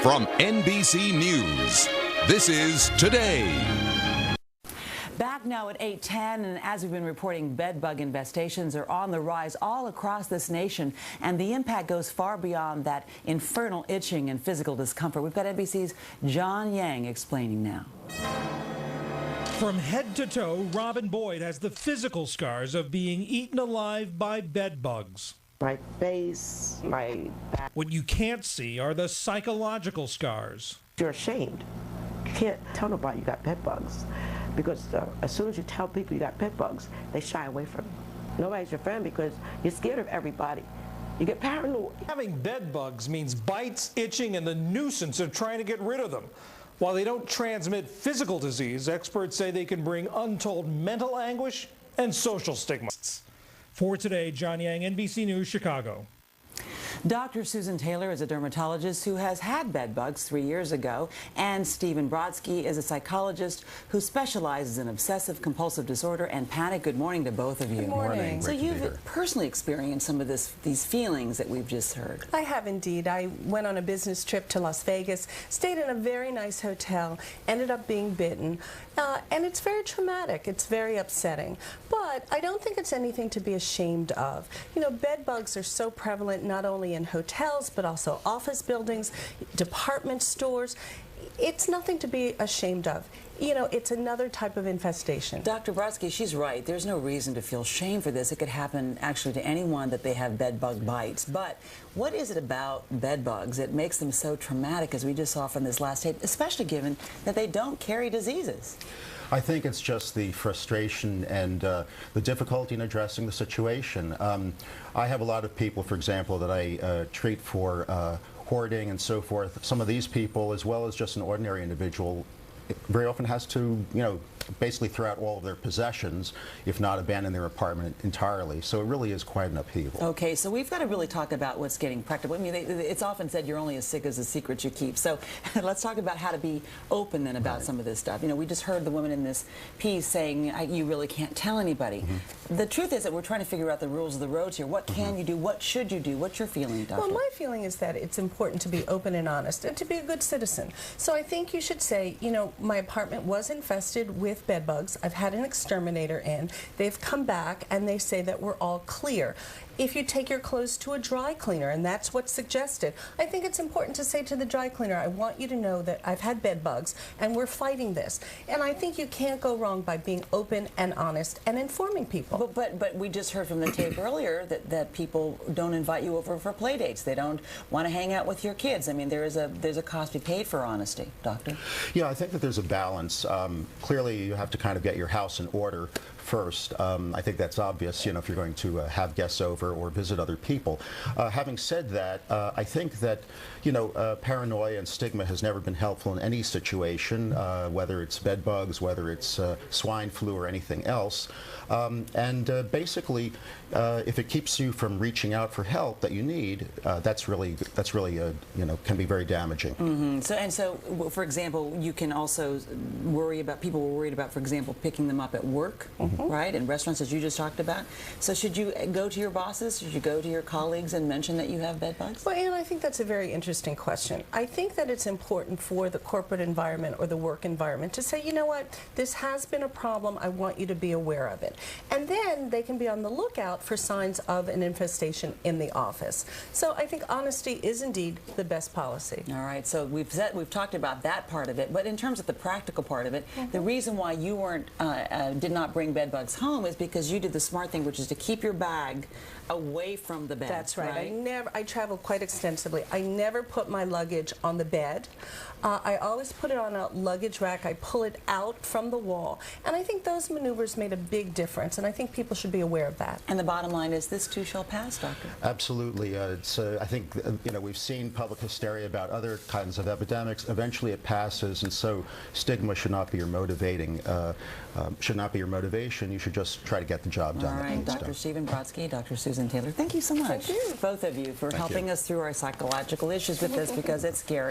From NBC News, this is Today. Back now at 8:10, and as we've been reporting, bedbug infestations are on the rise all across this nation, and the impact goes far beyond that infernal itching and physical discomfort. We've got NBC's John Yang explaining now. From head to toe, Robin Boyd has the physical scars of being eaten alive by bedbugs. My face, my back. What you can't see are the psychological scars. You're ashamed. You can't tell nobody you got bed bugs because as soon as you tell people you got bed bugs, they shy away from you. Nobody's your friend because you're scared of everybody. You get paranoid. Having bed bugs means bites, itching, and the nuisance of trying to get rid of them. While they don't transmit physical disease, experts say they can bring untold mental anguish and social stigma. For Today, John Yang, NBC News, Chicago. Dr. Susan Taylor is a dermatologist who has had bed bugs 3 years ago, and Stephen Brodsky is a psychologist who specializes in obsessive compulsive disorder and panic. Good morning to both of you. Good morning. So you've personally experienced some of these feelings that we've just heard. I have indeed. I went on a business trip to Las Vegas, stayed in a very nice hotel, ended up being bitten, and it's very traumatic. It's very upsetting. But I don't think it's anything to be ashamed of. You know, bed bugs are so prevalent not only in hotels, but also office buildings, department stores. It's nothing to be ashamed of. You know, it's another type of infestation. Dr. Brodsky, she's right. There's no reason to feel shame for this. It could happen actually to anyone that they have bed bug bites. But what is it about bed bugs that makes them so traumatic, as we just saw from this last tape, especially given that they don't carry diseases? I think it's just the frustration and the difficulty in addressing the situation. I have a lot of people, for example, that I treat for hoarding and so forth. Some of these people, as well as just an ordinary individual, very often has to, basically throw out all of their possessions, if not abandon their apartment entirely. So it really is quite an upheaval. Okay, so we've got to really talk about what's getting practical. I mean, it's often said you're only as sick as the secrets you keep. So let's talk about how to be open then about some of this stuff. You know, we just heard the woman in this piece saying you really can't tell anybody. The truth is that we're trying to figure out the rules of the road here. What can you do? What should you do? What's your feeling, Doctor? Well, my feeling is that it's important to be open and honest and to be a good citizen. So I think you should say, my apartment was infested with bed bugs. I've had an exterminator in. They've come back and they say that we're all clear. If you take your clothes to a dry cleaner, and that's what's suggested, I think it's important to say to the dry cleaner, I want you to know that I've had bed bugs and we're fighting this. And I think you can't go wrong by being open and honest and informing people. But we just heard from the tape earlier that people don't invite you over for play dates. They don't want to hang out with your kids. I mean, there's a cost to be paid for honesty, Doctor. Yeah, I think that there's a balance. Clearly, you have to kind of get your house in order first. I think that's obvious, if you're going to have guests over or visit other people. Having said that, I think that, paranoia and stigma has never been helpful in any situation, whether it's bed bugs, whether it's swine flu or anything else. Basically, if it keeps you from reaching out for help that you need, that's really can be very damaging. So, for example, you can also people were worried about, for example, picking them up at work, right, in restaurants, as you just talked about. So should you go to your bosses, should you go to your colleagues and mention that you have bed bugs? Well, Ann, I think that's a very interesting question. I think that it's important for the corporate environment or the work environment to say, you know what, this has been a problem, I want you to be aware of it. And then they can be on the lookout for signs of an infestation in the office. So I think honesty is indeed the best policy. All right, so we've talked about that part of it, but in terms of the practical part of it, the reason why you did not bring bed bugs home is because you did the smart thing, which is to keep your bag away from the bed. That's right. I travel quite extensively. I never put my luggage on the bed. I always put it on a luggage rack. I pull it out from the wall. And I think those maneuvers made a big difference, and I think people should be aware of that. And the bottom line is this too shall pass, Doctor. Absolutely. I think we've seen public hysteria about other kinds of epidemics. Eventually it passes, and so stigma should not be your motivating. Should not be your motivation. You should just try to get the job done. All right, Dr. Stephen Brodsky, Dr. Susan Taylor, thank you so much, thank you. both of you, for helping us through our psychological issues with this, because it's scary.